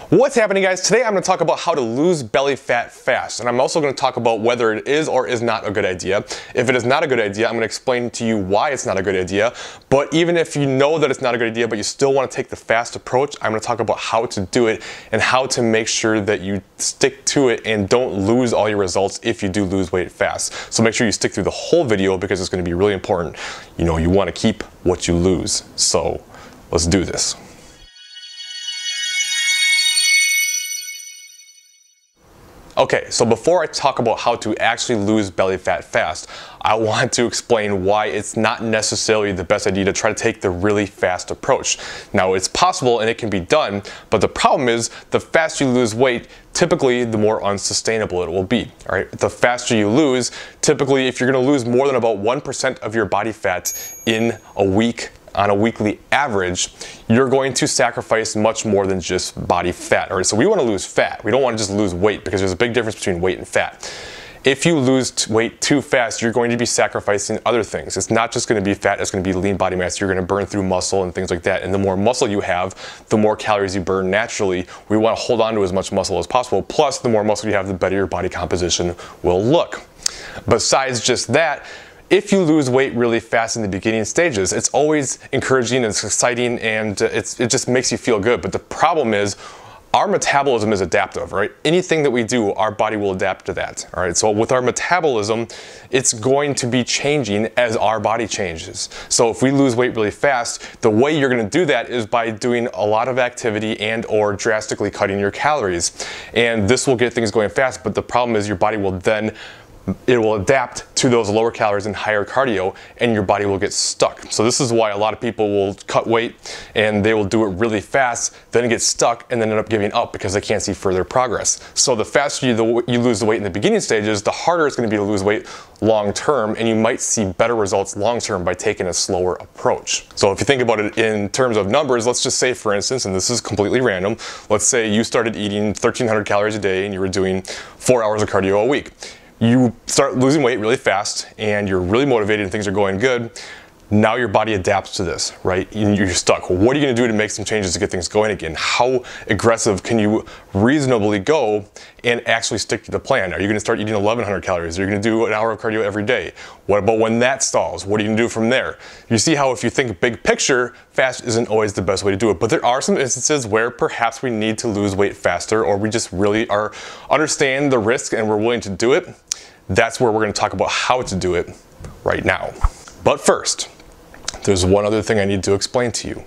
What's happening, guys? Today I'm going to talk about how to lose belly fat fast, and I'm also going to talk about whether it is or is not a good idea. If it is not a good idea, I'm going to explain to you why it's not a good idea. But even if you know that it's not a good idea but you still want to take the fast approach, I'm going to talk about how to do it and how to make sure that you stick to it and don't lose all your results if you do lose weight fast. So make sure you stick through the whole video because it's going to be really important. You know, you want to keep what you lose. So let's do this. Okay, so before I talk about how to actually lose belly fat fast, I want to explain why it's not necessarily the best idea to try to take the really fast approach. Now, it's possible and it can be done, but the problem is the faster you lose weight, typically the more unsustainable it will be. All right, the faster you lose, typically if you're going to lose more than about 1% of your body fat in a week, on a weekly average, you're going to sacrifice much more than just body fat. All right, so we want to lose fat. We don't want to just lose weight because there's a big difference between weight and fat. If you lose weight too fast, you're going to be sacrificing other things. It's not just going to be fat, it's going to be lean body mass. You're going to burn through muscle and things like that. And the more muscle you have, the more calories you burn naturally. We want to hold on to as much muscle as possible. Plus, the more muscle you have, the better your body composition will look. Besides just that, if you lose weight really fast in the beginning stages, it's always encouraging and it's exciting and it just makes you feel good. But the problem is our metabolism is adaptive, right? Anything that we do, our body will adapt to that, all right? So with our metabolism, it's going to be changing as our body changes. So if we lose weight really fast, the way you're gonna do that is by doing a lot of activity and or drastically cutting your calories. And this will get things going fast, but the problem is your body will then it will adapt to those lower calories and higher cardio and your body will get stuck. So this is why a lot of people will cut weight and they will do it really fast, then get stuck and then end up giving up because they can't see further progress. So the faster you lose the weight in the beginning stages, the harder it's going to be to lose weight long term, and you might see better results long term by taking a slower approach. So if you think about it in terms of numbers, let's just say, for instance, and this is completely random, let's say you started eating 1,300 calories a day and you were doing 4 hours of cardio a week. You start losing weight really fast and you're really motivated and things are going good. Now your body adapts to this, right? You're stuck. What are you going to do to make some changes to get things going again? How aggressive can you reasonably go and actually stick to the plan? Are you going to start eating 1,100 calories? Are you going to do an hour of cardio every day? What about when that stalls? What are you going to do from there? You see how if you think big picture, fast isn't always the best way to do it. But there are some instances where perhaps we need to lose weight faster or we just really understand the risk and we're willing to do it. That's where we're going to talk about how to do it right now. But first, there's one other thing I need to explain to you.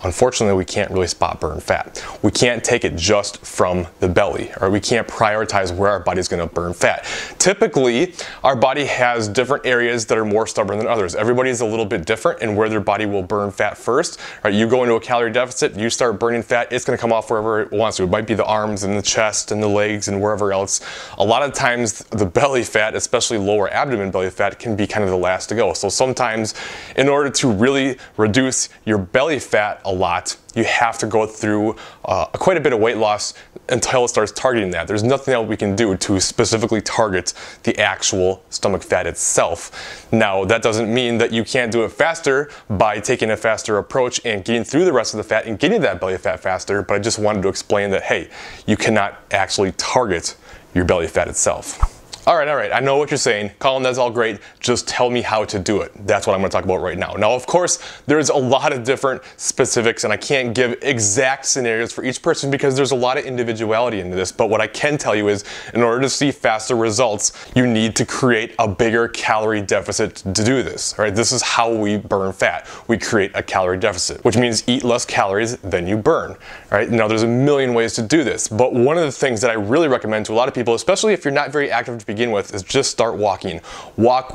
Unfortunately, we can't really spot burn fat. We can't take it just from the belly, or we can't prioritize where our body's gonna burn fat. Typically, our body has different areas that are more stubborn than others. Everybody's a little bit different in where their body will burn fat first. Right, you go into a calorie deficit, you start burning fat, it's gonna come off wherever it wants to. It might be the arms and the chest and the legs and wherever else. A lot of times, the belly fat, especially lower abdomen belly fat, can be kind of the last to go. So sometimes, in order to really reduce your belly fat a lot, you have to go through quite a bit of weight loss until it starts targeting that. There's nothing else we can do to specifically target the actual stomach fat itself. Now, that doesn't mean that you can't do it faster by taking a faster approach and getting through the rest of the fat and getting that belly fat faster, but I just wanted to explain that, hey, you cannot actually target your belly fat itself. All right, I know what you're saying. Colin, that's all great. Just tell me how to do it. That's what I'm gonna talk about right now. Now, of course, there's a lot of different specifics and I can't give exact scenarios for each person because there's a lot of individuality into this. But what I can tell you is in order to see faster results, you need to create a bigger calorie deficit to do this, right? This is how we burn fat. We create a calorie deficit, which means eat less calories than you burn, right? Now, there's a million ways to do this, but one of the things that I really recommend to a lot of people, especially if you're not very active to begin with, is just start walking. Walk.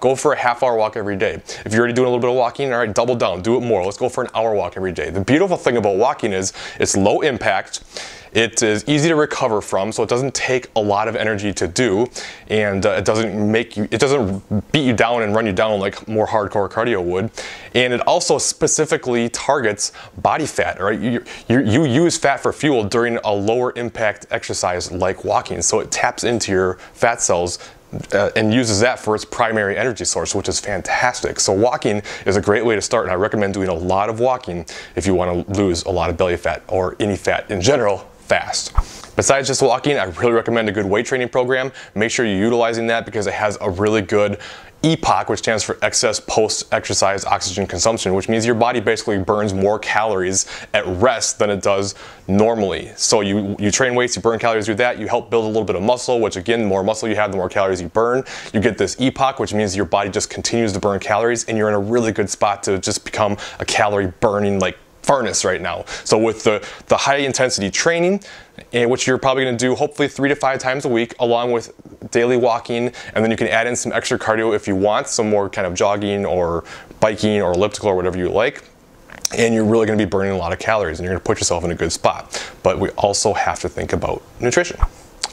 Go for a half-hour walk every day. If you're already doing a little bit of walking, all right, double down, do it more. Let's go for an hour walk every day. The beautiful thing about walking is it's low impact. It is easy to recover from, so it doesn't take a lot of energy to do, and it doesn't beat you down and run you down like more hardcore cardio would. And it also specifically targets body fat, right? You use fat for fuel during a lower impact exercise like walking, so it taps into your fat cells and uses that for its primary energy source, which is fantastic. So walking is a great way to start, and I recommend doing a lot of walking if you want to lose a lot of belly fat or any fat in general fast. Besides just walking, I really recommend a good weight training program. Make sure you're utilizing that because it has a really good EPOC, which stands for excess post-exercise oxygen consumption, which means your body basically burns more calories at rest than it does normally. So you train weights, you burn calories through that, you help build a little bit of muscle, which again, the more muscle you have, the more calories you burn. You get this EPOC, which means your body just continues to burn calories, and you're in a really good spot to just become a calorie burning like furnace right now. So with the high intensity training, which you're probably going to do hopefully 3 to 5 times a week, along with daily walking, and then you can add in some extra cardio if you want, some more kind of jogging or biking or elliptical or whatever you like, and you're really going to be burning a lot of calories and you're going to put yourself in a good spot. But we also have to think about nutrition.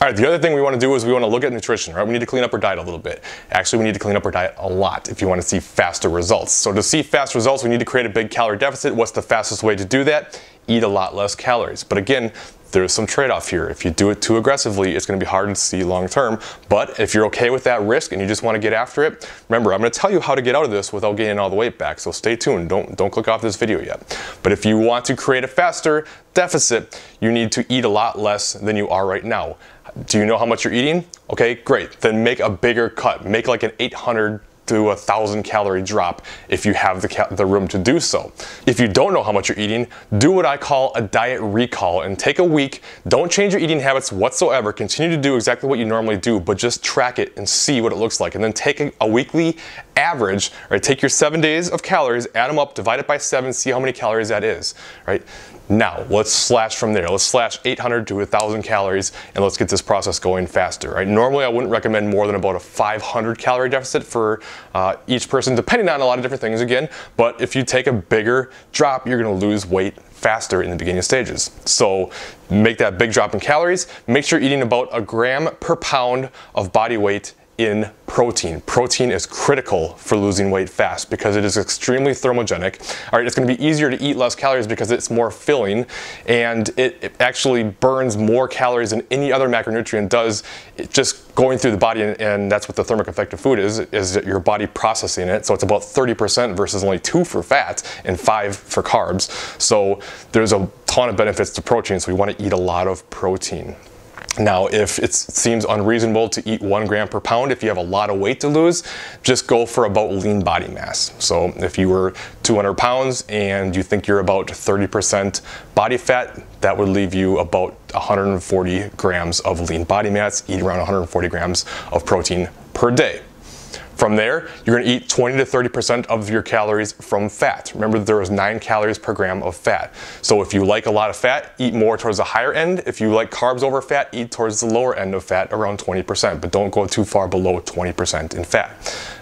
All right, the other thing we want to do is we want to look at nutrition, right? We need to clean up our diet a little bit. Actually, we need to clean up our diet a lot if you want to see faster results. So to see fast results, we need to create a big calorie deficit. What's the fastest way to do that? Eat a lot less calories. But again, there's some trade-off here. If you do it too aggressively, it's going to be hard to see long term. But if you're okay with that risk and you just want to get after it, remember, I'm going to tell you how to get out of this without gaining all the weight back. So stay tuned. Don't click off this video yet. But if you want to create a faster deficit, you need to eat a lot less than you are right now. Do you know how much you're eating? Okay, great. Then make a bigger cut. Make like an 800 to 1,000 calorie drop if you have the room to do so. If you don't know how much you're eating, do what I call a diet recall and take a week. Don't change your eating habits whatsoever. Continue to do exactly what you normally do, but just track it and see what it looks like. And then take a weekly average, right? Take your 7 days of calories, add them up, divide it by 7, see how many calories that is, right? Now, let's slash from there. Let's slash 800 to 1,000 calories and let's get this process going faster, right? Normally, I wouldn't recommend more than about a 500 calorie deficit for each person, depending on a lot of different things again. But if you take a bigger drop, you're gonna lose weight faster in the beginning stages. So make that big drop in calories. Make sure you're eating about 1 gram per pound of body weight in protein. Protein is critical for losing weight fast because it is extremely thermogenic. All right, it's going to be easier to eat less calories because it's more filling, and it actually burns more calories than any other macronutrient does. It just going through the body, and that's what the thermic effect of food is your body processing it. So it's about 30% versus only 2 for fat and 5 for carbs. So there's a ton of benefits to protein, so we want to eat a lot of protein. Now, if it seems unreasonable to eat 1 gram per pound, if you have a lot of weight to lose, just go for about lean body mass. So if you were 200 pounds and you think you're about 30% body fat, that would leave you about 140 grams of lean body mass. Eat around 140 grams of protein per day. From there, you're going to eat 20 to 30% of your calories from fat. Remember, there is 9 calories per gram of fat. So if you like a lot of fat, eat more towards the higher end. If you like carbs over fat, eat towards the lower end of fat, around 20%, but don't go too far below 20% in fat.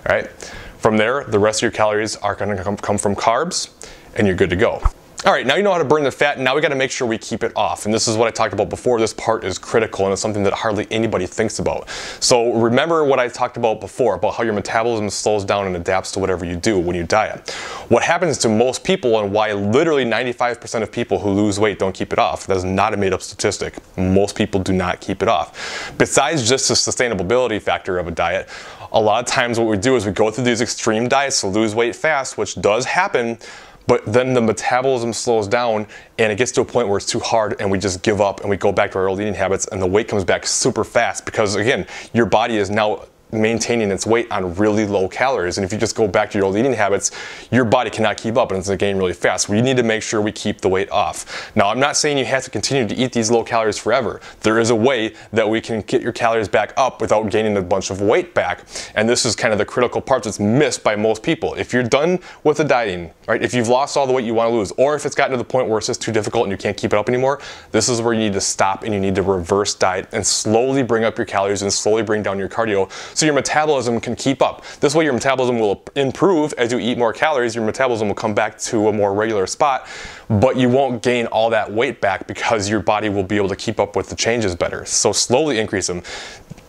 All right. From there, the rest of your calories are going to come from carbs, and you're good to go. All right, now you know how to burn the fat, and now we got to make sure we keep it off. And this is what I talked about before. This part is critical, and it's something that hardly anybody thinks about. So remember what I talked about before, about how your metabolism slows down and adapts to whatever you do when you diet. What happens to most people, and why literally 95% of people who lose weight don't keep it off, that is not a made-up statistic. Most people do not keep it off. Besides just the sustainability factor of a diet, a lot of times what we do is we go through these extreme diets to lose weight fast, which does happen, but then the metabolism slows down and it gets to a point where it's too hard and we just give up and we go back to our old eating habits and the weight comes back super fast because, again, your body is now maintaining its weight on really low calories, and if you just go back to your old eating habits, your body cannot keep up and it's going to gain really fast. We need to make sure we keep the weight off. Now, I'm not saying you have to continue to eat these low calories forever. There is a way that we can get your calories back up without gaining a bunch of weight back, and this is kind of the critical part that's missed by most people. If you're done with the dieting, right, if you've lost all the weight you want to lose, or if it's gotten to the point where it's just too difficult and you can't keep it up anymore, this is where you need to stop and you need to reverse diet and slowly bring up your calories and slowly bring down your cardio so your metabolism can keep up. This way your metabolism will improve as you eat more calories. Your metabolism will come back to a more regular spot, but you won't gain all that weight back because your body will be able to keep up with the changes better. So slowly increase them.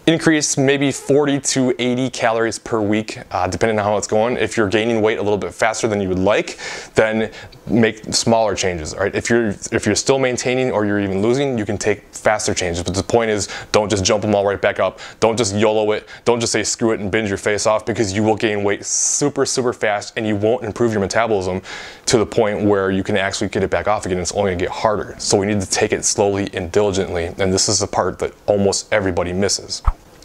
Increase maybe 40 to 80 calories per week, depending on how it's going. If you're gaining weight a little bit faster than you would like, then make smaller changes, right? If you're still maintaining or you're even losing, you can take faster changes. But the point is, don't just jump them all right back up. Don't just YOLO it. Don't just say screw it and binge your face off, because you will gain weight super fast and you won't improve your metabolism to the point where you can actually get it back off again. It's only gonna get harder. So we need to take it slowly and diligently. And this is the part that almost everybody misses.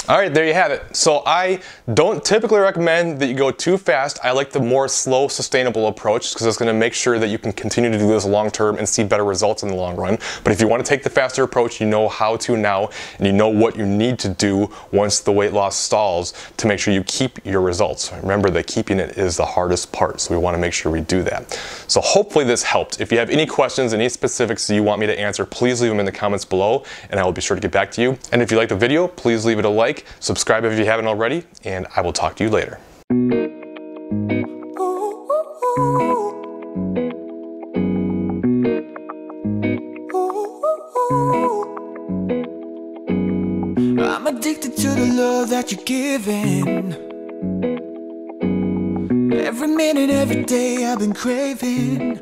All right, there you have it. So I don't typically recommend that you go too fast. I like the more slow, sustainable approach, because it's gonna make sure that you can continue to do this long term and see better results in the long run. But if you wanna take the faster approach, you know how to now, and you know what you need to do once the weight loss stalls to make sure you keep your results. Remember that keeping it is the hardest part, so we wanna make sure we do that. So hopefully this helped. If you have any questions, any specifics that you want me to answer, please leave them in the comments below, and I will be sure to get back to you. And if you like the video, please leave it a like. Subscribe if you haven't already, and I will talk to you later. I'm addicted to the love that you're giving. Every minute, every day I've been craving.